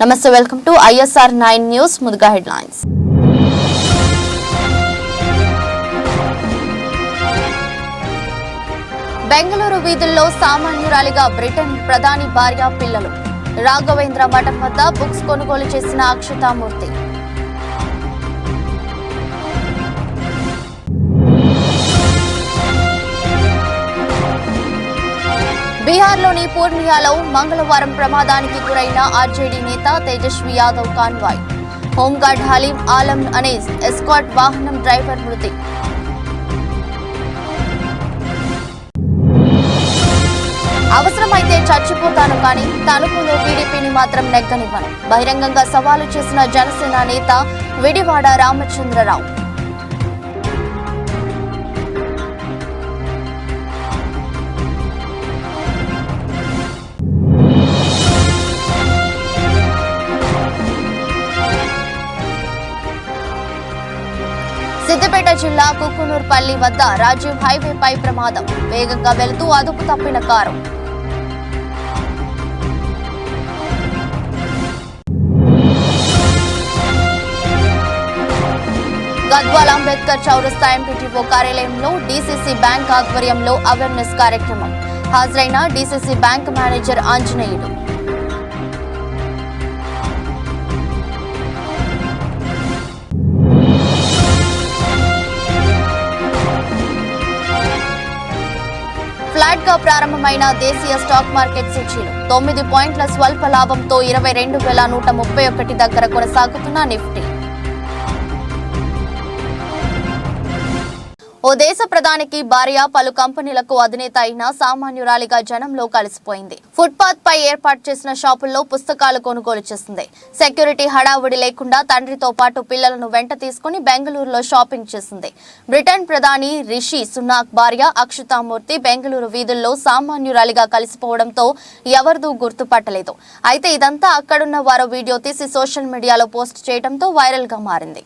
నమస్తే, welcome to ISR 9 news. ముందుగా headlines. Bengaluru వీధుల్లో సామాన్యురాలిగా బ్రిటన్ ప్రధాని భార్య పిల్లలు. రాఘవేంద్ర మఠం వద్ద బుక్స్ కొనుగోలు చేసిన అక్షతామూర్తి. బీహార్లోని పూర్ణియాలో మంగళవారం ప్రమాదానికి గురైన ఆర్జేడీ నేత తేజస్వి యాదవ్ కాన్వాయ్. హోంగార్డ్ హలీం ఆలం అనే ఎస్కాట్ వాహనం డ్రైవర్ మృతి. అవసరమైతే చచ్చిపోతాను కానీ తణుకులో టీడీపీని మాత్రం నెగ్గనివ్వను. బహిరంగంగా సవాలు చేసిన జనసేన నేత విడివాడ రామచంద్రరావు. సిద్దిపేట జిల్లా కుక్కునూర్పల్లి వద్ద రాజీవ్ హైవేపై ప్రమాదం. వేగంగా వెళుతూ అదుపు తప్పిన కారు. గద్వాల్ అంబేద్కర్ చౌరస్తా ఎంపీటీఓ కార్యాలయంలో డీసీసీ బ్యాంక్ ఆధ్వర్యంలో అవేర్నెస్ కార్యక్రమం. హాజరైన డీసీసీ బ్యాంక్ మేనేజర్ ఆంజనేయుడు. ఫ్లాట్ గా ప్రారంభమైన దేశీయ స్టాక్ మార్కెట్ సూచీలు 9 పాయింట్ల స్వల్ప లాభంతో 22,131 దగ్గర కొనసాగుతున్న నిఫ్టీ. ఓ దేశ ప్రధానికి భార్య పలు కంపెనీలకు అధినేత అయిన సామాన్యురాలిగా జనంలో కలిసిపోయింది. ఫుట్పాత్ పై ఏర్పాటు చేసిన షాపుల్లో పుస్తకాలు కొనుగోలు చేసింది. సెక్యూరిటీ హడావుడి లేకుండా తండ్రితో పాటు పిల్లలను వెంట తీసుకుని బెంగళూరులో షాపింగ్ చేసింది. బ్రిటన్ ప్రధాని రిషి సునాక్ భార్య అక్షతామూర్తి బెంగళూరు వీధుల్లో సామాన్యురాలిగా కలిసిపోవడంతో ఎవరిదూ గుర్తుపట్టలేదు. అయితే ఇదంతా అక్కడున్న వారు వీడియో తీసి సోషల్ మీడియాలో పోస్ట్ చేయడంతో వైరల్ గా మారింది.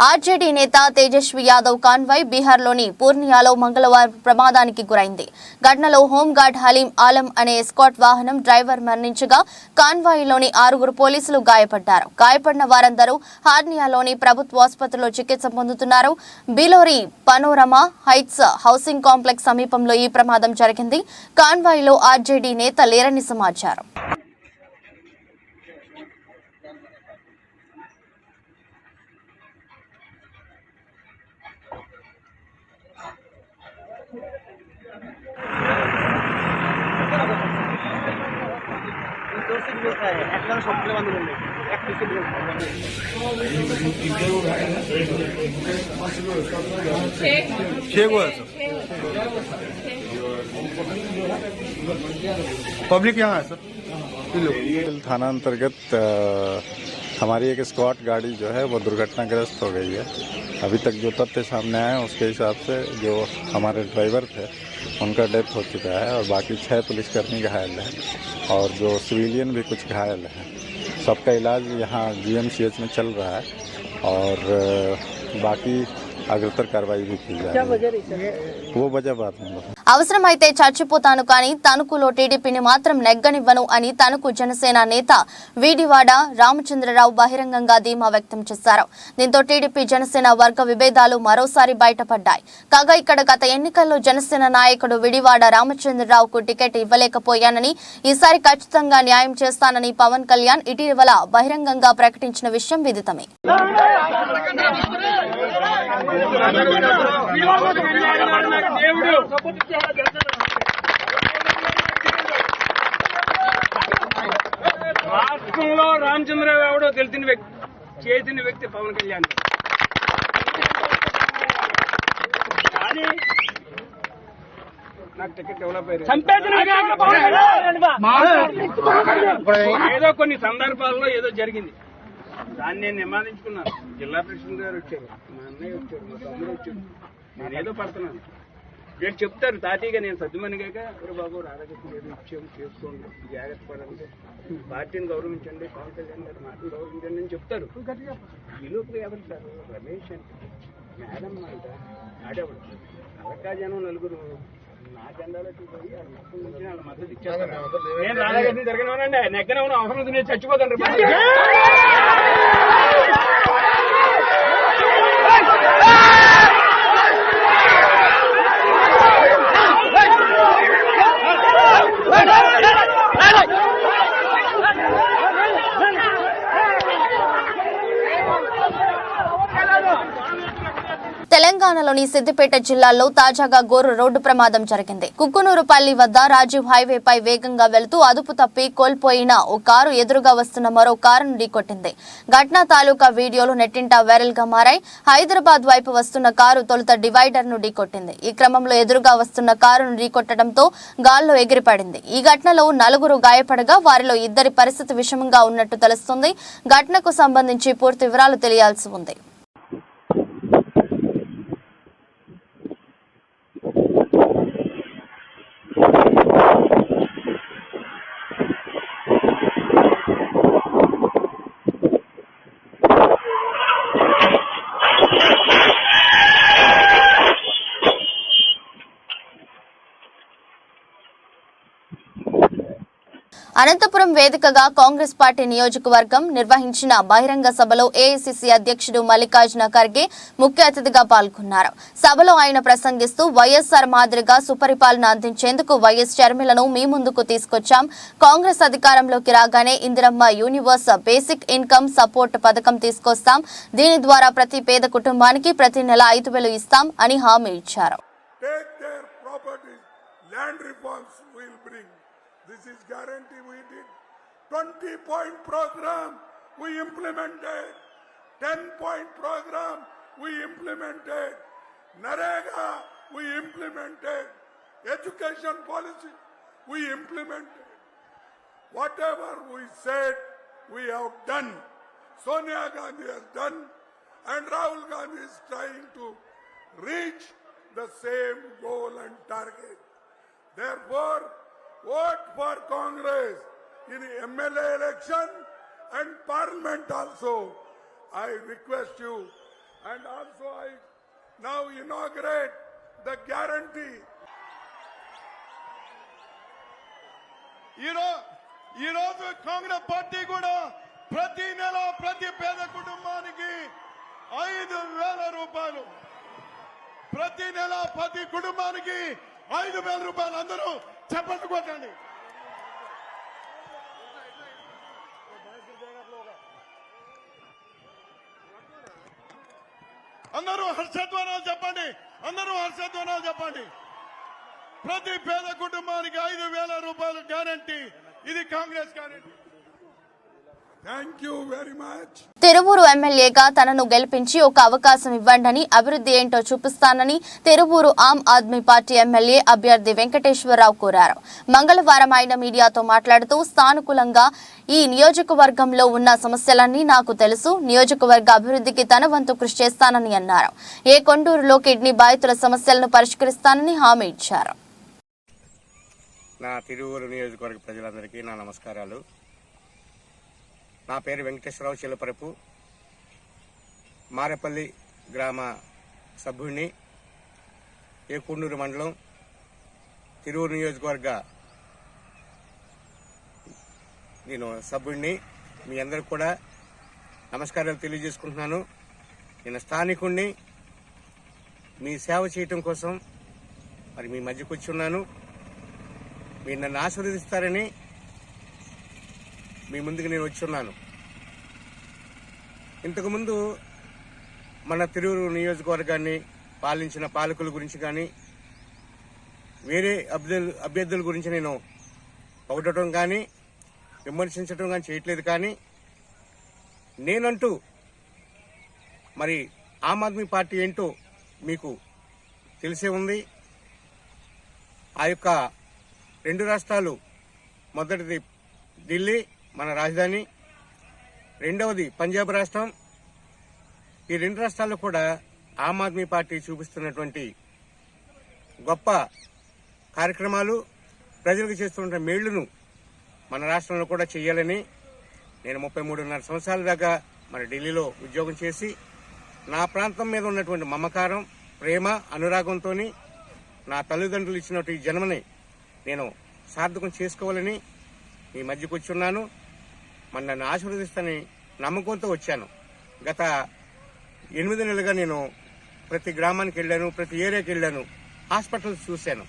ఆర్జేడీ నేత తేజస్వి యాదవ్ కాన్వాయ్ బీహార్లోని పూర్ణియాలో మంగళవారం ప్రమాదానికి గురైంది. ఘటనలో హోంగార్డ్ హలీం ఆలం అనే ఎస్కాట్ వాహనం డ్రైవర్ మరణించగా కాన్వాయ్లోని 6 పోలీసులు గాయపడ్డారు. గాయపడిన వారందరూ హార్నియాలోని ప్రభుత్వ ఆసుపత్రిలో చికిత్స పొందుతున్నారు. బిలోరి పనోరమా హైట్స్ హౌసింగ్ కాంప్లెక్స్ సమీపంలో ఈ ప్రమాదం జరిగింది. కాన్వాయ్లో ఆర్జేడీ నేత లేరని సమాచారం. पब्लिक यहाँ है सर। थाना अंतर्गत हमारी एक स्क्वाड गाड़ी जो है वो दुर्घटनाग्रस्त हो गई है। अभी तक जो तथ्य सामने आए हैं उसके हिसाब से जो हमारे ड्राइवर थे उनका डेथ हो चुका है और बाकी 6 पुलिसकर्मी घायल हैं और जो सिविलियन भी कुछ घायल हैं। सबका इलाज यहाँ GMCH में चल रहा है और बाकी అగ్రతర్ కార్యవాయి वो वजह बात नहीं। అవసరమైతే చచ్చిపోతాను కానీ తణుకులో టీడీపీని మాత్రం నెగ్గనివ్వను అని తణుకు జనసేన నేత విడివాడ రామచంద్రరావు బహిరంగంగా ధీమా వ్యక్తం చేశారు. దీంతో టీడీపీ జనసేన వర్గ విభేదాలు మరోసారి బయటపడ్డాయి. కాగా ఇక్కడ గత ఎన్నికల్లో జనసేన నాయకుడు విడివాడ రామచంద్రరావుకు టికెట్ ఇవ్వలేకపోయానని ఈసారి ఖచ్చితంగా న్యాయం చేస్తానని పవన్ కళ్యాణ్ ఇటీవల బహిరంగంగా ప్రకటించిన విషయం విదితమే. రాష్ట్రంలో రామచంద్రరావు ఎవడో తెలిసిన వ్యక్తి, చేసిన వ్యక్తి పవన్ కళ్యాణ్. కానీ నాకు టికెట్ ఇవ్వలేకపోయారు. ఏదో కొన్ని సందర్భాల్లో ఏదో జరిగింది. దాన్ని నేను నివారించుకున్నాను. జిల్లా ప్రెసిడెంట్ గారు వచ్చారు, మా అన్నయ్య వచ్చారు, మా తమ్ముడు వచ్చారు, నేనేదో పడుతున్నాను. వీళ్ళు చెప్తారు తాతీగా నేను సర్దుమనిగాక బాబు రాధాకృష్ణ ఏదో ఇచ్చేవి చేసుకోండి, జాగ్రత్త పడండి, పార్టీని గౌరవించండి, పవన్ కళ్యాణ్ గారి మాటలు గౌరవించండి అని చెప్తారు. ఈ లోపల ఎవరు సార్ రమేష్ అంటే మేడం అంట ఆడేవాడు అలకా జనం నలుగురు నా జెండాలో చూసి వాళ్ళ మొత్తం నుంచి వాళ్ళ మద్దతు ఇచ్చేస్తారు. నేను రాధాకృష్ణ జరగనివ్వనండి, నెగ్గనే ఉన్న అవసరం ఉంది, నేను చచ్చిపోతాను. తెలంగాణలోని సిద్దిపేట జిల్లాలో తాజాగా ఘోర రోడ్డు ప్రమాదం జరిగింది. కుక్కునూరుపల్లి వద్ద రాజీవ్ హైవేపై వేగంగా వెళుతూ అదుపు తప్పి కోల్పోయిన ఓ కారు ఎదురుగా వస్తున్న మరో కారును ఢీకొట్టింది. ఘటనా తాలూకా వీడియోలు నెట్టింట వైరల్ గా మారాయి. హైదరాబాద్ వైపు వస్తున్న కారు తొలుత డివైడర్ ను ఢీకొట్టింది. ఈ క్రమంలో ఎదురుగా వస్తున్న కారును ఢీకొట్టడంతో గాల్లో ఎగిరిపడింది. ఈ ఘటనలో 4 గాయపడగా వారిలో 2 పరిస్థితి విషమంగా ఉన్నట్టు తెలుస్తుంది. ఘటనకు సంబంధించి పూర్తి వివరాలు తెలియాల్సి ఉంది. అనంతపురం వేదికగా కాంగ్రెస్ పార్టీ నియోజకవర్గం నిర్వహించిన బహిరంగ సభలో ఏఐసీసీ అధ్యక్షుడు మల్లికార్జున ఖర్గే ముఖ్య అతిథిగా పాల్గొన్నారు. సభలో ఆయన ప్రసంగిస్తూ వైఎస్ఆర్ మాదిరిగా సుపరిపాలన అందించేందుకు వైఎస్ షర్మిలను మీ ముందుకు తీసుకొచ్చాం. కాంగ్రెస్ అధికారంలోకి రాగానే Indiramma universe basic income support పథకం తీసుకొస్తాం. దీని ద్వారా ప్రతి పేద కుటుంబానికి ప్రతి నెల 5,000 ఇస్తాం అని హామీ ఇచ్చారు. This is guarantee. We did 20-point program we implemented, 10-point program we implemented, Narega we implemented, education policy we implemented. Whatever we said we have done. Sonia Gandhi has done and Rahul Gandhi is trying to reach the same goal and target. Therefore, vote for Congress in MLA election and Parliament also. I request you, and also I now inaugurate the guarantee. ఈ రోజు Congress party కూడా ప్రతి నెల ప్రతి పేద కుటుంబానికి 5,000 రూపాయలు, ప్రతి నెల ప్రతి కుటుంబానికి 5,000 రూపాయలు. అందరూ చెప్పండి కొట్టండి. అందరూ హర్షధ్వానాలు చెప్పండి, అందరూ హర్షధ్వానాలు చెప్పండి. ప్రతి పేద కుటుంబానికి 5,000 రూపాయలు గ్యారంటీ. ఇది Congress guarantee. Thank you very much. Tiruvuru ఎమ్మెల్యేగా తనను గెలిపించి ఒక అవకాశం ఇవ్వండి, అభివృద్ధి ఏంటో చూపిస్తానని తిరువూరు ఆమ్ ఆద్మీ పార్టీ ఎమ్మెల్యే అభ్యర్థి వెంకటేశ్వరరావు కోరారు. మంగళవారం ఆయన మీడియాతో మాట్లాడుతూ సానుకూలంగా ఈ నియోజకవర్గంలో ఉన్న సమస్యలన్నీ నాకు తెలుసు, నియోజకవర్గ అభివృద్ధికి తన వంతు కృషి చేస్తానని అన్నారు. ఏ కొండూరులో కిడ్నీ బాధితుల సమస్యలను పరిష్కరిస్తానని హామీ ఇచ్చారు. నా తిరువూరు నియోజకవర్గ ప్రజలందరికీ నా నమస్కారాలు. నా పేరు వెంకటేశ్వరరావు చిల్లపరపు, మారేపల్లి గ్రామ సభ్యుడిని, ఏకొండూరు మండలం తిరువూరు నియోజకవర్గ నేను సభ్యుడిని. మీ అందరికి కూడా నమస్కారాలు తెలియజేసుకుంటున్నాను. నేను స్థానికుడిని, మీ సేవ చేయటం కోసం మరి మీ మధ్యకు వచ్చి ఉన్నాను. మీరు నన్ను ఆశీర్వదిస్తారని మీ ముందుకు నేను వచ్చి ఉన్నాను. ఇంతకుముందు మన తిరువూరు నియోజకవర్గాన్ని పాలించిన పాలకుల గురించి కానీ వేరే అభ్యర్థుల గురించి నేను పొగడటం కానీ విమర్శించడం కానీ చేయట్లేదు. కానీ నేనంటూ మరి ఆమ్ ఆద్మీ పార్టీ ఏంటో మీకు తెలిసే ఉంది. ఆ యొక్క 2 రాష్ట్రాలు, మొదటిది ఢిల్లీ మన రాజధాని, రెండవది పంజాబ్ రాష్ట్రం. ఈ 2 రాష్ట్రాల్లో కూడా ఆమ్ ఆద్మీ పార్టీ చూపిస్తున్నటువంటి గొప్ప కార్యక్రమాలు ప్రజలకు చేస్తున్న మేళ్లను మన రాష్ట్రంలో కూడా చేయాలని నేను 33.5 సంవత్సరాల దాకా మన ఢిల్లీలో ఉద్యోగం చేసి నా ప్రాంతం మీద ఉన్నటువంటి మమకారం, ప్రేమ, అనురాగంతో నా తల్లిదండ్రులు ఇచ్చినటువంటి ఈ జన్మని నేను సార్థకం చేసుకోవాలని మీ మధ్యకు వచ్చున్నాను. మరి నన్ను ఆశీర్వదిస్తానని నమ్మకంతో వచ్చాను. గత 8 నెలలుగా నేను ప్రతి గ్రామానికి వెళ్ళాను, ప్రతి ఏరియాకి వెళ్ళాను, హాస్పిటల్స్ చూశాను.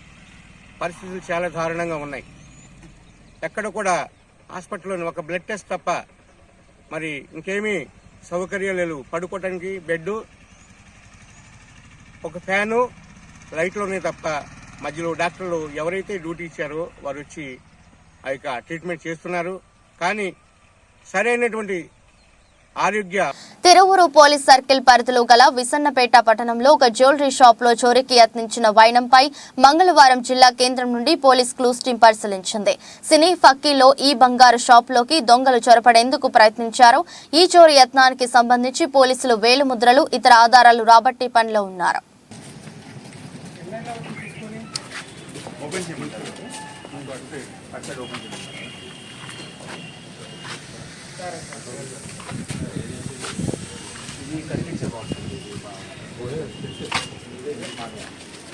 పరిస్థితులు చాలా దారుణంగా ఉన్నాయి. ఎక్కడ కూడా హాస్పిటల్లోని ఒక బ్లడ్ టెస్ట్ తప్ప మరి ఇంకేమీ సౌకర్యాలు లేవు. పడుకోవడానికి బెడ్, ఒక ఫ్యాను, లైట్లోనే తప్ప మధ్యలో డాక్టర్లు ఎవరైతే డ్యూటీ ఇచ్చారో వారు వచ్చి ఆ యొక్క ట్రీట్మెంట్ చేస్తున్నారు. కానీ సరైనటువంటి ఆరోగ్య తిరువురు పోలీస్ సర్కిల్ పరిధిలో గల విసన్నపేట పట్టణంలో ఒక జ్యువెలరీ షాప్ లో చోరీకి యత్నించిన వైనంపై మంగళవారం జిల్లా కేంద్రం నుండి పోలీస్ క్లూస్ టీం పరిశీలించింది. సినీ ఫక్కీలో ఈ బంగారు షాప్ లోకి దొంగలు చొరపడేందుకు ప్రయత్నించారు. ఈ చోరీ యత్నానికి సంబంధించి పోలీసులు వేలిముద్రలు, ఇతర ఆధారాలు రాబట్టి పనిలో ఉన్నారు.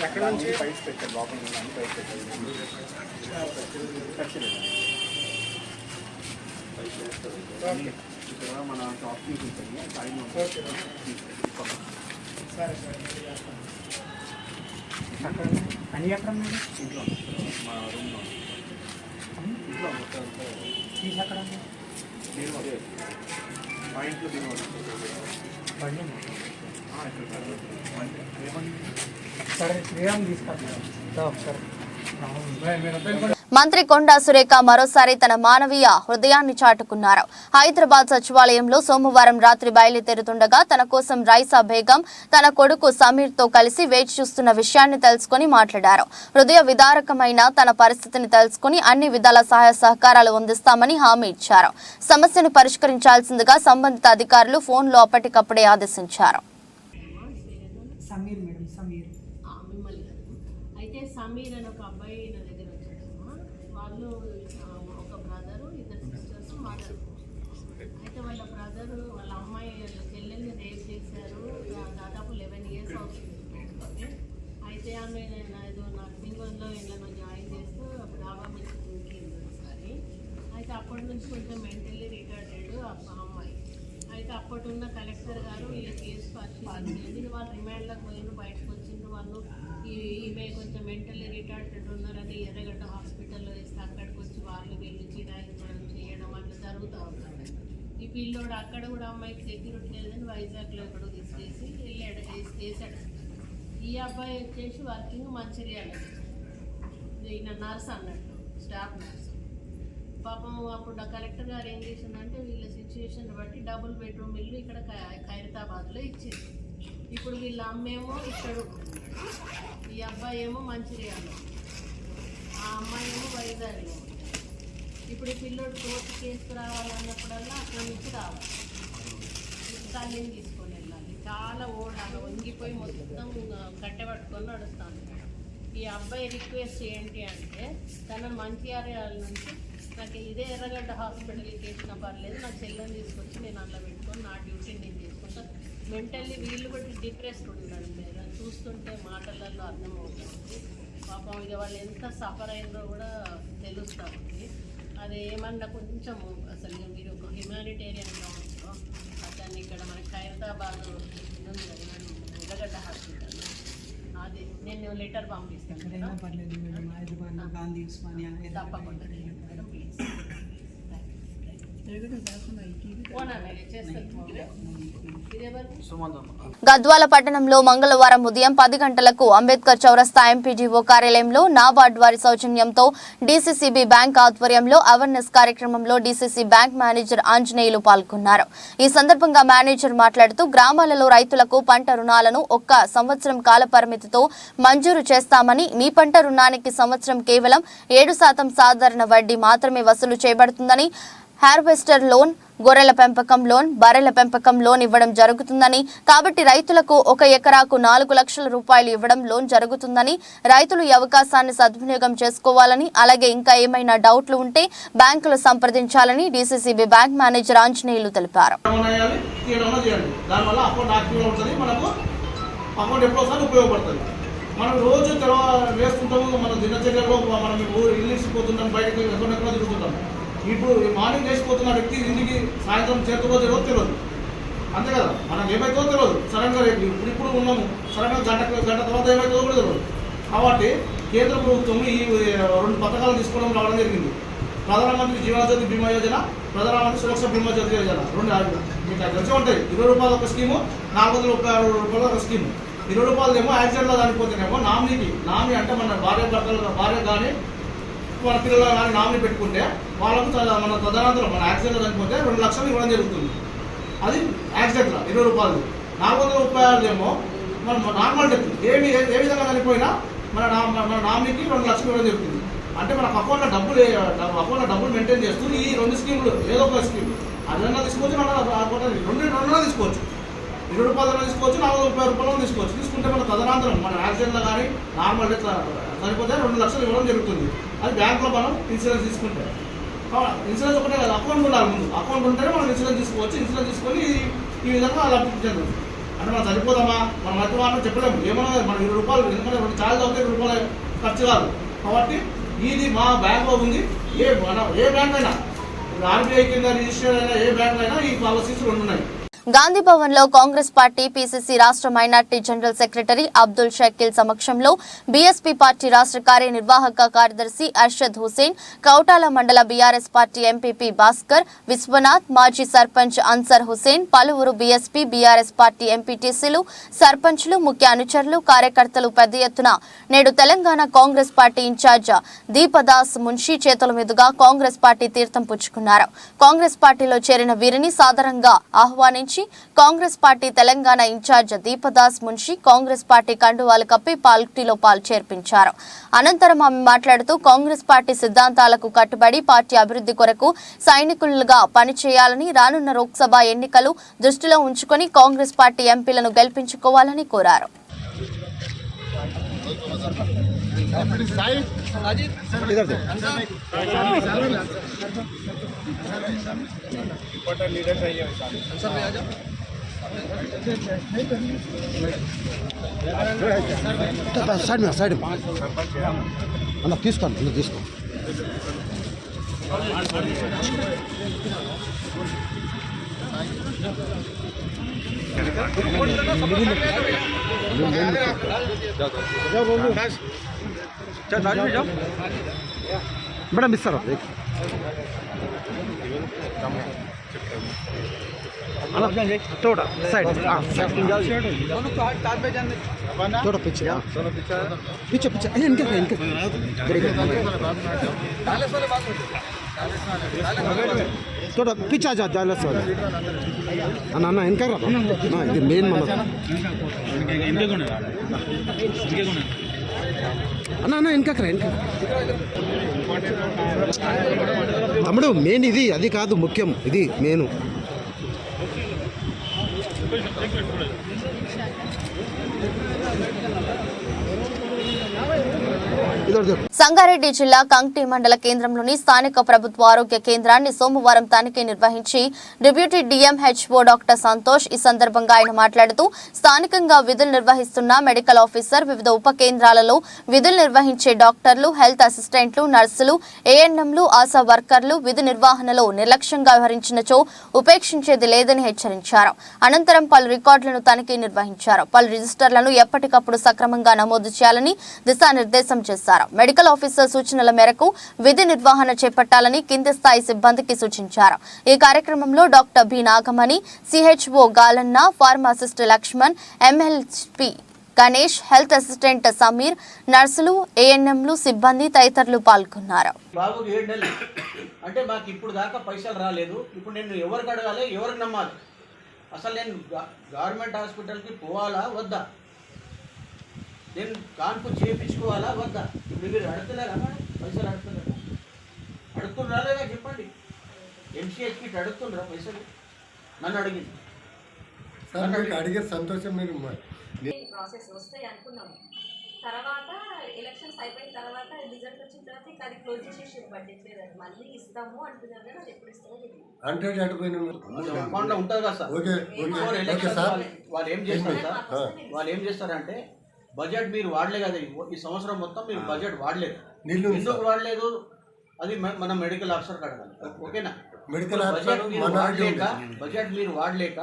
ఎక్కడ నుంచి మన షాప్ అని ఎక్కడ ఇంట్లో మా రూమ్లో ఇంట్లో తీసి అక్కడ మా ఇంట్లో మంత్రి కొండా సురేఖ మరోసారి తన మానవీయ హృదయాన్ని చాటుకున్నారు. హైదరాబాద్ సచివాలయంలో సోమవారం రాత్రి బయలుదేరుతుండగా తన కోసం రైసా బేగం తన కొడుకు సమీర్ తో కలిసి వేచి చూస్తున్న విషయాన్ని తెలుసుకుని మాట్లాడారు. హృదయ విదారకమైన తన పరిస్థితిని తెలుసుకుని అన్ని విధాల సహాయ సహకారాలు అందిస్తామని హామీ ఇచ్చారు. సమస్యను పరిష్కరించాల్సిందిగా సంబంధిత అధికారులు ఫోన్లో అప్పటికప్పుడే ఆదేశించారు. సమీర్ మేడం, సమీర్ మిమ్మల్ని అయితే సమీర్ అని ఒక అబ్బాయి నా దగ్గర వచ్చాడమ్మా. వాళ్ళు ఒక బ్రదరు, ఇద్దరు సిస్టర్స్, మదర్. అయితే వాళ్ళ బ్రదరు వాళ్ళ అమ్మాయి చెల్లెల్ని రేప్ చేశారు. దాదాపు 11 years అవుతుంది. అయితే ఆమె ఏదో నర్సింగ్ హోమ్లో ఇళ్ళలో జాయిన్ చేస్తూ డాబా మీద దూకింది ఒకసారి. అయితే అప్పటి నుంచి కొంచెం మెంటల్లీ రిటార్డెడ్ అమ్మాయి. అయితే అప్పటి ఉన్న కలెక్టర్ గారు ఈ కేసు పరిశీలించింది. వాళ్ళు రిమాండ్లకు పోయిన బయటకు వచ్చిండ్రు. వాళ్ళు ఈమె కొంచెం మెంటల్లీ రిటార్డెడ్ ఉన్నారని ఎర్రగడ్డ హాస్పిటల్లో వేస్తే అక్కడికి వచ్చి వాళ్ళు వీళ్ళు చిరాయించడం చేయడం అట్లా జరుగుతూ ఉంటారు. ఈ పిల్లోడు అక్కడ కూడా అమ్మాయికి సెక్యూరిటీ లేదని వైజాగ్లో ఎక్కడో తీసుకేసి వెళ్ళాడు, వేసాడు. ఈ అబ్బాయి వచ్చేసి వర్కింగ్ మంచిర్యాల, ఈయన నర్స్ అన్నట్టు, స్టాఫ్ నర్స్. పాపం అప్పుడు కలెక్టర్ గారు ఏం చేసిందంటే వీళ్ళ సిచ్యువేషన్ బట్టి డబుల్ బెడ్రూమ్ ఇల్లు ఇక్కడ ఖైరతాబాద్లో ఇచ్చింది. ఇప్పుడు వీళ్ళ అమ్మేమో ఇక్కడ, ఈ అబ్బాయి ఏమో మంచిర్యాల, ఆ అమ్మాయి ఏమో వైజాగ్లో. ఇప్పుడు ఈ పిల్లోడు కోర్టు కేసుకు రావాలన్నప్పుడల్లా అక్కడి నుంచి రావాలి, తల్లిని తీసుకొని వెళ్ళాలి. చాలా ఓడాలి, వంగిపోయి మొత్తం కట్టెపట్టుకొని నడుస్తాను. ఈ అబ్బాయి రిక్వెస్ట్ ఏంటి అంటే తన మంచిర్యాల నుంచి నాకు ఇదే ఎర్రగడ్డ హాస్పిటల్కి వేసినా పర్లేదు, నా చెల్లెని తీసుకొచ్చి నేను అందులో పెట్టుకొని నా డ్యూటీని నేను చేసుకుంటాను. మెంటల్లీ వీళ్ళు కూడా డిప్రెస్డ్ ఉంటాడు. మీరు చూస్తుంటే మాటలలో అర్థమవుతుంది. పాపం ఇక వాళ్ళు ఎంత సఫర్ అయిందో కూడా తెలుస్తూ ఉంది. అది ఏమన్నా కొంచెం అసలు మీరు ఒక హ్యుమానిటేరియన్గా ఉంటుందో దాన్ని ఇక్కడ మనకి ఖైరతాబాద్ ఉంది కదా ఎర్రగడ్డ హాస్పిటల్, అది నేను లెటర్ పంపిస్తాను. పర్లేదు మేడం, హైదరాబాద్ గాంధీ ఉస్మానియా తప్పకుండా ప్లీజ్. గద్వాల పట్టణంలో మంగళవారం ఉదయం 10 గంటలకు అంబేద్కర్ చౌరస్తా ఎంపీడీఓ కార్యాలయంలో నాబార్డ్ వారి సౌజన్యంతో డీసీసీబీ బ్యాంక్ ఆధ్వర్యంలో అవేర్నెస్ కార్యక్రమంలో డీసీసీ బ్యాంక్ మేనేజర్ ఆంజనేయులు పాల్గొన్నారు. ఈ సందర్భంగా మేనేజర్ మాట్లాడుతూ గ్రామాలలో రైతులకు పంట రుణాలను 1 సంవత్సరం కాల పరిమితితో మంజూరు చేస్తామని, మీ పంట రుణానికి సంవత్సరం కేవలం 7% సాధారణ వడ్డీ మాత్రమే వసూలు చేయబడుతుందని, హార్వెస్టర్ లోన్ గొర్రెల పెంపకం లోన్, బర్రెల పెంపకం లోన్ ఇవ్వడం జరుగుతుందని, కాబట్టి రైతులకు 1 ఎకరాకు 4 లక్షల రూపాయలు ఇవ్వడం లోన్ జరుగుతుందని, రైతులు ఈ అవకాశాన్ని సద్వినియోగం చేసుకోవాలని, అలాగే ఇంకా ఏమైనా డౌట్లు ఉంటే బ్యాంకులు సంప్రదించాలని డీసీసీబీ బ్యాంక్ మేనేజర్ ఆంజనేయులు తెలిపారు. అకౌంట్ ఎప్పుడోసారి ఉపయోగపడుతుంది. మనం రోజు వేస్తుంటాము, మన దినచర్యలో మనం ఇల్లు ఇచ్చిపోతున్నాం, బయటకు ఎక్కడెక్కడ తిరుగుతుంటాం. ఇప్పుడు మార్నింగ్ వేసిపోతున్న వ్యక్తి ఇంటికి సాయంత్రం చేరుతుందో తెలియదు. అంతే కదా, మనకు ఏమైతుందో తెలియదు. సడన్గా ఇప్పుడు ఉన్నాము, సడన్గా గంట తర్వాత ఏమైతుందో కూడా తెలియదు. కాబట్టి కేంద్ర ప్రభుత్వం ఈ 2 పథకాలు తీసుకోవడం రావడం జరిగింది. ప్రధానమంత్రి జీవనజ్యోతి బీమా యోజన, ప్రధానమంత్రి సురక్ష బీమా జ్యోతి యోజన. 2 మీకు తెలిసే ఉంటాయి. 20 రూపాయలు ఒక స్కీము, 436 రూపాయలు ఒక స్కీము. 20 రూపాయలు ఏమో యాక్సిడెంట్లో దానిపోతేనేమో నామినీ అంటే మన భార్య కానీ మన పిల్లలు కానీ నామినీ పెట్టుకుంటే వాళ్ళకు మన తదనంతరం మన యాక్సిడెంట్లో చనిపోతే 2 లక్షలు ఇవ్వడం జరుగుతుంది. అది యాక్సిడెంట్లో 20 రూపాయలు. 400 రూపాయలు ఏమో మన నార్మల్ డెత్ ఏ విధంగా చనిపోయినా మన నామినీకి 2 లక్షలు ఇవ్వడం జరుగుతుంది. అంటే మనకు అకౌంట్లో డబ్బులు మెయింటైన్ చేస్తూ ఈ 2 స్కీములు ఏదో ఒక స్కీమ్ అదన్నా తీసుకోవచ్చు, 2 తీసుకోవచ్చు. 20 రూపాయలు తీసుకోవచ్చు, 430 రూపాయలు తీసుకోవచ్చు. తీసుకుంటే మన తదనంతరం మన యాక్సిడెంట్లో కానీ నార్మల్ డెత్ చనిపోతే 2 లక్షలు ఇవ్వడం జరుగుతుంది. అది బ్యాంకులో మనం ఇన్సూరెన్స్ తీసుకుంటే. ఇన్సూరెన్స్ ఒకటే కదా, అకౌంట్ ఉండాలి. ముందు అకౌంట్ ఉంటేనే మనం ఇన్సూరెన్స్ తీసుకోవచ్చు. ఇన్సూరెన్స్ తీసుకొని ఈ విధంగా లబ్ధి చెందదు. అంటే మనం చనిపోదామా, మన మధ్య మనం చెప్పలేము. ఏమన్నా మన 20 రూపాయలు, ఎందుకంటే 2 ఛార్జ్ అవుతే 20 రూపాయలు ఖర్చు కాదు. కాబట్టి ఇది మా బ్యాంక్లో ఉంది. ఏ బ్యాంక్ అయినా, ఆర్బీఐ కింద రిజిస్టర్ అయినా ఏ బ్యాంక్ అయినా ఈ పాలసీస్ 2 ఉన్నాయి. గాంధీ భవన్ లో కాంగ్రెస్ పార్టీ పీసీసీ రాష్ట్ర minority general secretary Abdul Shakeel సమక్షంలో బీఎస్పీ పార్టీ రాష్ట్ర కార్యనిర్వాహక కార్యదర్శి అర్షద్ హుసేన్, కౌటాల మండల BRS party MPP Bhaskar, Vishwanath, మాజీ సర్పంచ్ అన్సర్ హుసేన్, పలువురు బీఎస్పీ బీఆర్ఎస్ పార్టీ ఎంపీటీసీలు, సర్పంచ్లు, ముఖ్య అనుచరులు, కార్యకర్తలు పెద్ద ఎత్తున నేడు తెలంగాణ కాంగ్రెస్ పార్టీ ఇన్ఛార్జ్ దీపదాస్ మున్షి చేతుల మీదుగా కాంగ్రెస్ పార్టీ తీర్థం పుచ్చుకున్నారు. కాంగ్రెస్ పార్టీలో చేరిన వీరిని సాదరంగా ఆహ్వానించి Congress party Telangana incharge Deepa Das Munshi Congress party కండువాలు కప్పి పార్టీలో చేర్పించారు. అనంతరం ఆమె మాట్లాడుతూ కాంగ్రెస్ పార్టీ సిద్ధాంతాలకు కట్టుబడి పార్టీ అభివృద్ధి కొరకు సైనికులుగా పనిచేయాలని, రానున్న లోక్సభ ఎన్నికలు దృష్టిలో ఉంచుకొని కాంగ్రెస్ పార్టీ ఎంపీలను గెలిపించుకోవాలని కోరారు. साइड में अंदर తీసుకోండి. మేడం ఇస్తారా थोड़ा साइड थोड़ा पीछे पीछे पीछे इनके थोड़ा पीछे जा जालस वाले అన్న వెనక రా, ఇది మెయిన్ మన అన్న వెనకరా వెనక తమ్ముడు. మెయిన్ ఇది, అది కాదు ముఖ్యం, ఇది మెయిన్. సంగారెడ్డి జిల్లా కంక్టి మండల కేంద్రంలోని స్థానిక ప్రభుత్వ ఆరోగ్య కేంద్రాన్ని సోమవారం తనిఖీ నిర్వహించి డిప్యూటీ డిఎంహెచ్ఓ డాక్టర్ సంతోష్. ఈ సందర్భంగా ఆయన మాట్లాడుతూ స్థానికంగా విధులు నిర్వహిస్తున్న మెడికల్ ఆఫీసర్, వివిధ ఉప కేంద్రాలలో విధులు నిర్వహించే డాక్టర్లు, హెల్త్ అసిస్టెంట్లు, నర్సులు, ఏఎన్ఎంలు, ఆశా వర్కర్లు విధి నిర్వహణలో నిర్లక్ష్యంగా వ్యవహరించినచో ఉపేక్షించేది లేదని హెచ్చరించారు. అనంతరం పలు రికార్డులను తనిఖీ నిర్వహించారు. పలు రిజిస్టర్లను ఎప్పటికప్పుడు సక్రమంగా నమోదు చేయాలని దిశానిర్దేశం చేశారు. మెడికల్ ఆఫీసర్ సూచనల మేరకు విధి నిర్వహణ చేపట్టాలని కింది స్థాయి సిబ్బందికి సూచించారు. ఈ కార్యక్రమంలో doctor B Nagamani, CHO Galanna, pharmacist Laxman, MLP Ganesh, health assistant Sameer, నర్సులు, ఏఎన్ఎంలు, సిబ్బంది తదితరులు పాల్గొన్నారు. బాబుకి 7 నెలలు అంటే మాకు ఇప్పుడు దాకా పైసలు రాలేదు. ఇప్పుడు నేను ఎవరికి అడగాలి, ఎవరికి నమ్మాలి? అసలు నేను గవర్నమెంట్ హాస్పిటల్కి పోవాలా వద్దా? నేను కాన్పు చేయించుకోవాలా వద్దా? మీరు అడుగుతున్నారా? పైసలు అడుగుతున్నారా? అడుగుతున్నారా లేదా చెప్పండి. ఎంసీహెచ్కి ఇట్లా అడుగుతుండ్రా పైసలు? నన్ను అడిగింది. అడిగే సంతోషం మీరు ప్రాసెస్ వస్తాయి అనుకున్నాము. తర్వాత ఎలక్షన్స్ అయిపోయిన తర్వాత రిజల్ట్ వచ్చిన తర్వాత ఇంకా అది క్లోజ్ చేసేసి బడ్జెట్ లేదండి, మళ్ళీ ఇస్తాము అంటున్నారు కానీ అది ఎప్పుడు ఇస్తామో తెలియదు. అంటే అకౌంట్లో ఉంటుంది కదా సార్. వాళ్ళు ఏం చేస్తారు సార్, వాళ్ళు ఏం చేస్తారంటే బడ్జెట్ మీరు వాడలే కదా ఈ సంవత్సరం మొత్తం మీరు బడ్జెట్ వాడలేదు. ఎందుకు వాడలేదు అది మన మెడికల్ ఆఫీసర్కి అడగాలి. ఓకేనా? బడ్జెట్ మీరు వాడలేక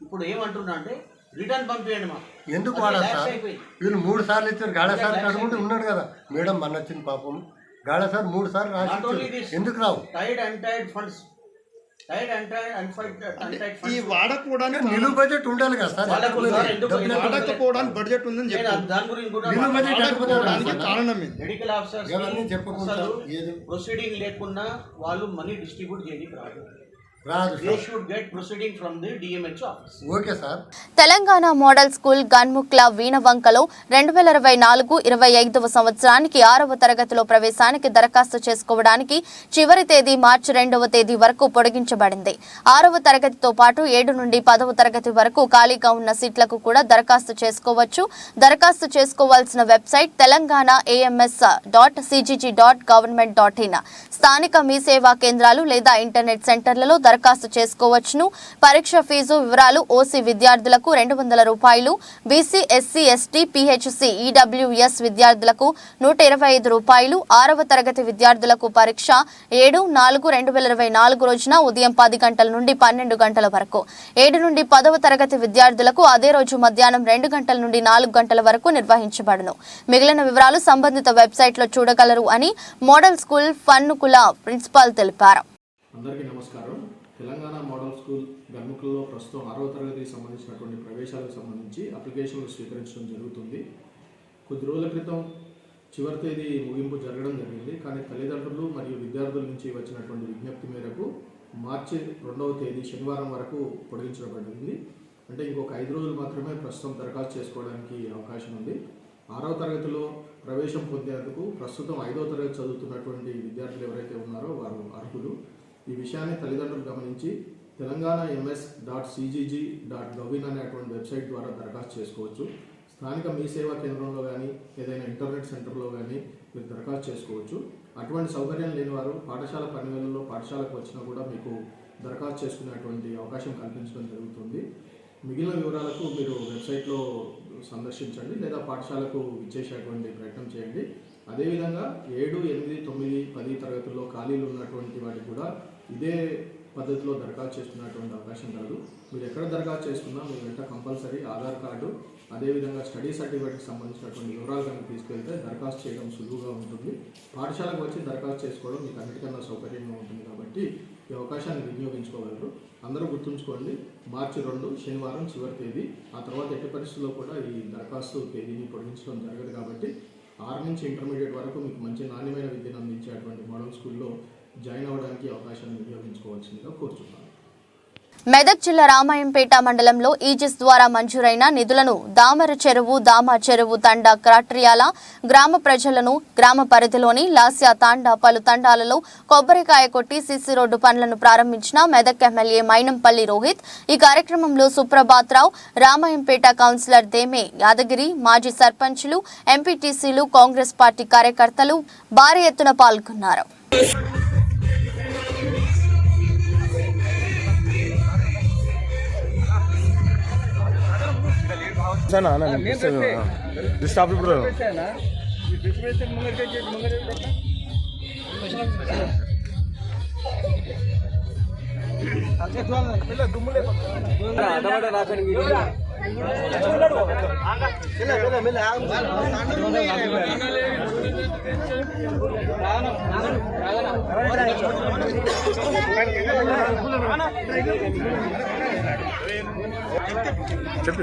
ఇప్పుడు ఏమంటున్నా అంటే రిటర్న్ పంపించండి. మాకు ఎందుకు వాడాలి సార్? వీళ్ళు 3 సార్లు ఇచ్చారు. గాడ సార్ అడుగుంటే ఉన్నాడు కదా మేడం మన వచ్చింది పాపం. గాడ సార్ 3 సార్లు రాసి ఎందుకు రావు? టైడ్ అండ్ టైడ్ ఫండ్స్ ఈ వాడకపోవడానికి నిలువ బడ్జెట్ ఉండాలి కదా సార్. వాడకపోవడానికి బడ్జెట్ ఉందని కారణం మెడికల్ ఆఫీసర్స్ ప్రొసీడింగ్ లేకుండా వాళ్ళు మనీ డిస్ట్రిబ్యూట్ చేయడానికి రాదు. Okay sir. Telangana model school Ganmukla వీణవంకలో 2024-25వ సంవత్సరానికి 6వ తరగతిలో ప్రవేశానికి దరఖాస్తు చేసుకోవడానికి చివరి తేదీ మార్చి 2వ తేదీ వరకు పొడిగించబడింది. 6వ తరగతితో పాటు 7 నుండి 10వ తరగతి వరకు ఖాళీగా ఉన్న సీట్లకు కూడా దరఖాస్తు చేసుకోవచ్చు. దరఖాస్తు చేసుకోవాల్సిన వెబ్సైట్ telangana.ams.cgg.government.in. స్థానిక మీ సేవా కేంద్రాలు లేదా ఇంటర్నెట్ సెంటర్లలో దరఖాస్తు చేసుకోవచ్చును. పరీక్ష ఫీజు వివరాలు: ఓసీ విద్యార్థులకు ₹200, BC, SC, ST, PHC, EWS విద్యార్థులకు ₹125, 6వ తరగతి విద్యార్థులకు పరీక్ష 7/4/2024 రోజున ఉదయం 10 గంటల నుండి 12 గంటల వరకు, 7 నుండి 10వ తరగతి విద్యార్థులకు అదే రోజు మధ్యాహ్నం 2 గంటల నుండి 4 గంటల వరకు నిర్వహించబడును. మిగిలిన వివరాలు సంబంధిత వెబ్సైట్లో చూడగలరు అని మోడల్ స్కూల్ ఫన్నుకుల ప్రిన్సిపాల్ తెలిపారు. అందరికీ నమస్కారం. తెలంగాణ మోడల్ స్కూల్ గన్ముక్లలో ప్రస్తుతం 6వ తరగతికి సంబంధించినటువంటి ప్రవేశాలకు సంబంధించి అప్లికేషన్లు స్వీకరించడం జరుగుతుంది. కొద్ది రోజుల క్రితం చివరి తేదీ ముగింపు జరగడం జరిగింది. కానీ తల్లిదండ్రులు మరియు విద్యార్థుల నుంచి వచ్చినటువంటి విజ్ఞప్తి మేరకు మార్చి 2వ తేదీ శనివారం వరకు పొడిగించబడింది. అంటే ఇంకొక 5 రోజులు మాత్రమే ప్రస్తుతం దరఖాస్తు చేసుకోవడానికి అవకాశం ఉంది. 6వ తరగతిలో ప్రవేశం పొందేందుకు ప్రస్తుతం 5వ తరగతి చదువుతున్నటువంటి విద్యార్థులు ఎవరైతే ఉన్నారో వారు అర్హులు. ఈ విషయాన్ని తల్లిదండ్రులు గమనించి telangana.ms.cgg.govin అనేటువంటి వెబ్సైట్ ద్వారా దరఖాస్తు చేసుకోవచ్చు. స్థానిక మీ సేవా కేంద్రంలో కానీ ఏదైనా ఇంటర్నెట్ సెంటర్లో కానీ మీరు దరఖాస్తు చేసుకోవచ్చు. అటువంటి సౌకర్యం లేని వారు పాఠశాల పనివేళల్లో పాఠశాలకు వచ్చినా కూడా మీకు దరఖాస్తు చేసుకునేటువంటి అవకాశం కల్పించడం జరుగుతుంది. మిగిలిన వివరాలకు మీరు వెబ్సైట్లో సందర్శించండి లేదా పాఠశాలకు ఇచ్చేసేటువంటి ప్రయత్నం చేయండి. అదేవిధంగా 7, 8, 9, 10 తరగతుల్లో ఖాళీలు ఉన్నటువంటి వాటికి కూడా ఇదే పద్ధతిలో దరఖాస్తు చేసుకునేటువంటి అవకాశం కలదు. మీరు ఎక్కడ దరఖాస్తు చేసుకున్నా మీ వెంట కంపల్సరీ ఆధార్ కార్డు, అదేవిధంగా స్టడీ సర్టిఫికేట్కి సంబంధించినటువంటి వివరాలు కనుక తీసుకెళ్తే దరఖాస్తు చేయడం సులువుగా ఉంటుంది. పాఠశాలకు వచ్చి దరఖాస్తు చేసుకోవడం మీకు అన్నిటికన్నా సౌకర్యంగా ఉంటుంది కాబట్టి ఈ అవకాశాన్ని వినియోగించుకోగలరు. అందరూ గుర్తుంచుకోండి, మార్చి 2 శనివారం చివరి తేదీ. ఆ తర్వాత ఎట్టి పరిస్థితుల్లో కూడా ఈ దరఖాస్తు తేదీని పొడిగించడం జరగదు కాబట్టి 6 నుంచి ఇంటర్మీడియట్ వరకు మీకు మంచి నాణ్యమైన విద్యను అందించేటువంటి మోడల్ స్కూల్లో జాయిన్ అవ్వడానికి అవకాశాన్ని వినియోగించుకోవాల్సిందిగా కోరుతున్నాను. మెదక్ జిల్లా రామాయంపేట మండలంలో ఈజిస్ ద్వారా మంజూరైన నిధులను దామర చెరువు, దామ చెరువు తండా క్రాట్రియాల గ్రామ ప్రజలను గ్రామ పరిధిలోని లాస్యా తాండా పలు తండాలలో కొబ్బరికాయ కొట్టి సీసీ రోడ్డు పనులను ప్రారంభించిన మెదక్ ఎమ్మెల్యే మైనంపల్లి రోహిత్. ఈ కార్యక్రమంలో సుప్రభాత్రావు, రామాయంపేట కౌన్సిలర్ దేమే యాదగిరి, మాజీ సర్పంచులు, ఎంపీటీసీలు, కాంగ్రెస్ పార్టీ కార్యకర్తలు భారీ ఎత్తున పాల్గొన్నారు. చెప్పు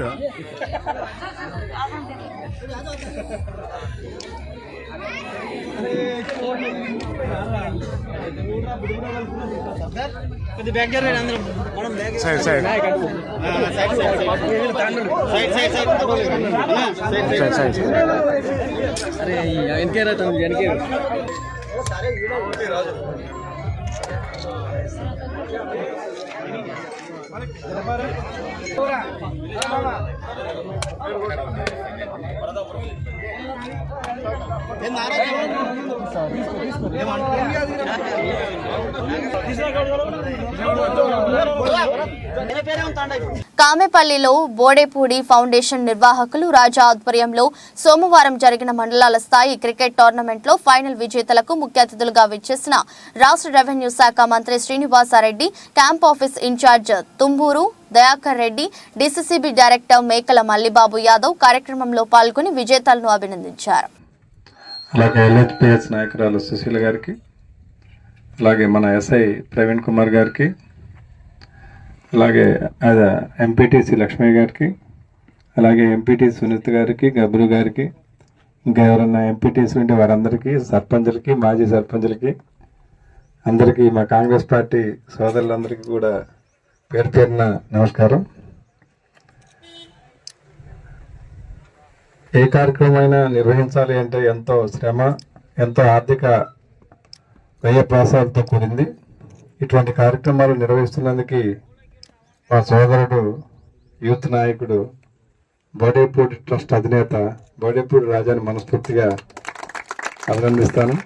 కామెపల్లిలో బోడేపూడి ఫౌండేషన్ నిర్వాహకులు రాజా ఆధ్వర్యంలో సోమవారం జరిగిన మండలాల స్థాయి క్రికెట్ టోర్నమెంట్లో ఫైనల్ విజేతలకు ముఖ్య అతిథులుగా విచ్చేసిన రాష్ట్ర రెవెన్యూ శాఖ మంత్రి Srinivasareddy, camp office incharge Thumburu Dayakar Reddy, DCCB director Mekala Mallibabu Yadav కార్యక్రమంలో పాల్గొని విజేతలను అభినందించారు. అలాగే ఎల్హెచ్పిఎస్ నాయకురాలు సుశీల గారికి, అలాగే మన ఎస్ఐ ప్రవీణ్ కుమార్ గారికి, అలాగే ఎంపీటీసీ లక్ష్మీ గారికి, అలాగే ఎంపీటీ సునీత్ గారికి, గబ్రు గారికి, ఇంకా ఎవరన్నా ఎంపీటీసీ ఉంటే వారందరికీ, సర్పంచులకి, మాజీ సర్పంచులకి, అందరికీ మా కాంగ్రెస్ పార్టీ సోదరులందరికీ కూడా పేరు పేరున నమస్కారం. ఏ కార్యక్రమం అయినా నిర్వహించాలి అంటే ఎంతో శ్రమ, ఎంతో ఆర్థిక వ్యయ ప్రాసాలతో కూడింది. ఇటువంటి కార్యక్రమాలు నిర్వహిస్తున్నందుకు మా సోదరుడు యూత్ నాయకుడు బోడేపూడి ట్రస్ట్ అధినేత బోడేపూడి రాజాని మనస్ఫూర్తిగా అభినందిస్తాను.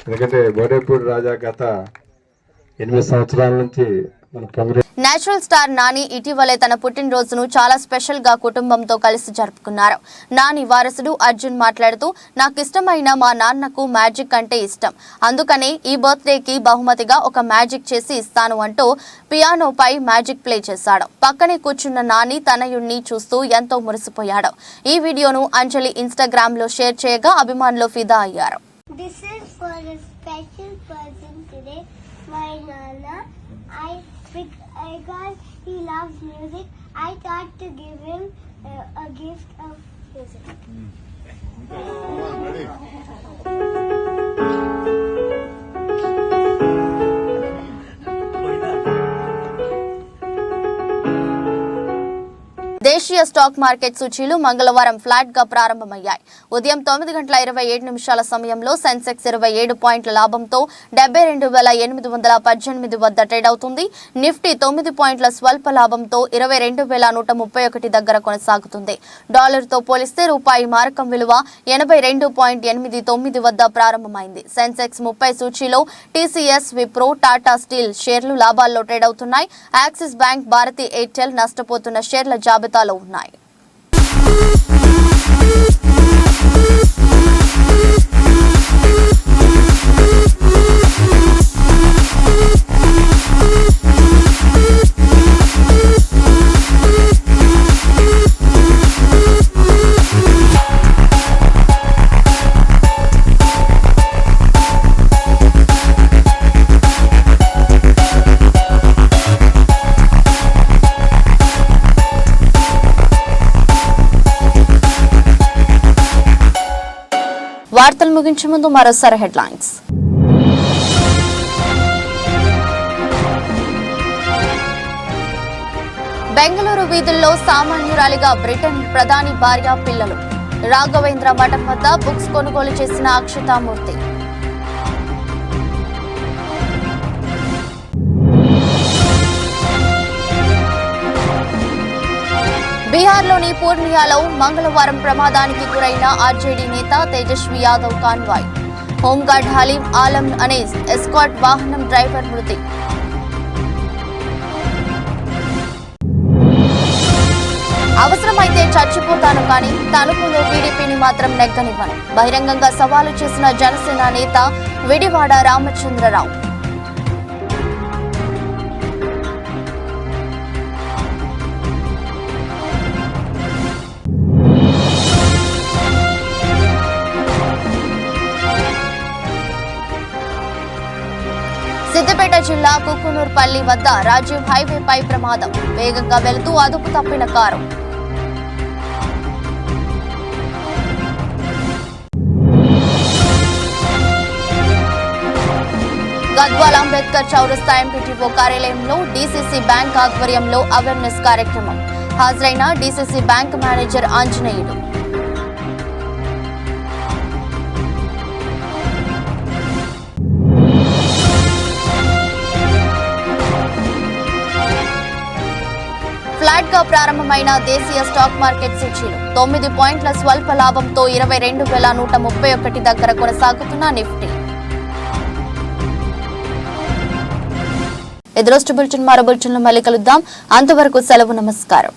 ఎందుకంటే బోడేపూడి రాజా గత 8 సంవత్సరాల నుంచి మన కాంగ్రెస్ నేచురల్ స్టార్ నాని ఇటీవలే తన పుట్టినరోజును చాలా స్పెషల్ గా కుటుంబంతో కలిసి జరుపుకున్నారు. నాని వారసుడు అర్జున్ మాట్లాడుతూ, నాకు ఇష్టమైన మా నాన్నకు మ్యాజిక్ అంటే ఇష్టం, అందుకనే ఈ బర్త్డేకి బహుమతిగా ఒక మ్యాజిక్ చేసి ఇస్తాను అంటూ పియానోపై మ్యాజిక్ ప్లే చేశాడు. పక్కనే కూర్చున్న నాని తనయుణ్ణి చూస్తూ ఎంతో మురిసిపోయాడు. ఈ వీడియోను అంజలి ఇన్స్టాగ్రామ్ లో షేర్ చేయగా అభిమానులు ఫిదా అయ్యారు. Because he loves music, I thought to give him a gift of music. దేశీయ స్టాక్ మార్కెట్ సూచీలు మంగళవారం ఫ్లాట్ గా ప్రారంభమయ్యాయి. ఉదయం 9:27 సమయంలో సెన్సెక్స్ 27 పాయింట్ల లాభంతో 72,818 వద్ద ట్రేడ్ అవుతుంది. నిఫ్టీ 9 పాయింట్ల స్వల్ప లాభంతో 22,131 దగ్గర కొనసాగుతుంది. డాలర్తో పోలిస్తే రూపాయి మారకం విలువ 82.89 వద్ద ప్రారంభమైంది. సెన్సెక్స్ 30 సూచీలో టీసీఎస్, విప్రో, టాటా స్టీల్ షేర్లు లాభాల్లో ట్రేడ్ అవుతున్నాయి. యాక్సిస్ బ్యాంక్, భారతీ ఎయిర్టెల్ నష్టపోతున్న షేర్ల జాబితాలో ఉన్నాయి. వార్తలు ముగించే ముందు మరోసారి హెడ్లైన్స్. బెంగళూరు వీధుల్లో సామాన్యురాలిగా బ్రిటన్ ప్రధాని భార్య పిల్లలు. రాఘవేంద్ర మఠం వద్ద బుక్స్ కొనుగోలు చేసిన అక్షతామూర్తి. బీహార్లోని పూర్ణియాలో మంగళవారం ప్రమాదానికి గురైన ఆర్జేడీ నేత తేజస్వి యాదవ్ కాన్వాయ్. హోంగార్డ్ హలీం ఆలం అనే ఎస్కాట్ వాహనం డ్రైవర్ మృతి. అవసరమైతే చచ్చిపోతాను కానీ తణుకులో టీడీపీని మాత్రం నెగ్గనివ్వను. బహిరంగంగా సవాలు చేసిన జనసేన నేత విడివాడ రామచంద్రరావు. సిద్దిపేట జిల్లా కుకునూర్పల్లి వద్ద రాజీవ్ హైవేపై ప్రమాదం. వేగంగా వెళుతూ అదుపు తప్పిన కారు. గద్వాల అంబేద్కర్ చౌరస్తా ఎంపీటీఓ కార్యాలయంలో డీసీసీ బ్యాంక్ ఆధ్వర్యంలో అవేర్నెస్ కార్యక్రమం. హాజరైన డీసీసీ బ్యాంక్ మేనేజర్ ఆంజనేయుడు. ఫ్లాట్ గా ప్రారంభమైన దేశీయ స్టాక్ మార్కెట్ సూచీలు 9 పాయింట్ల స్వల్ప లాభంతో 22,131 దగ్గర కొనసాగుతున్న నిఫ్టీ. ఎదురోస్ట్ బులెటిన్ మరో బులెటిన్లో మళ్ళీ కలుద్దాం. అంతవరకు సెలవు. నమస్కారం.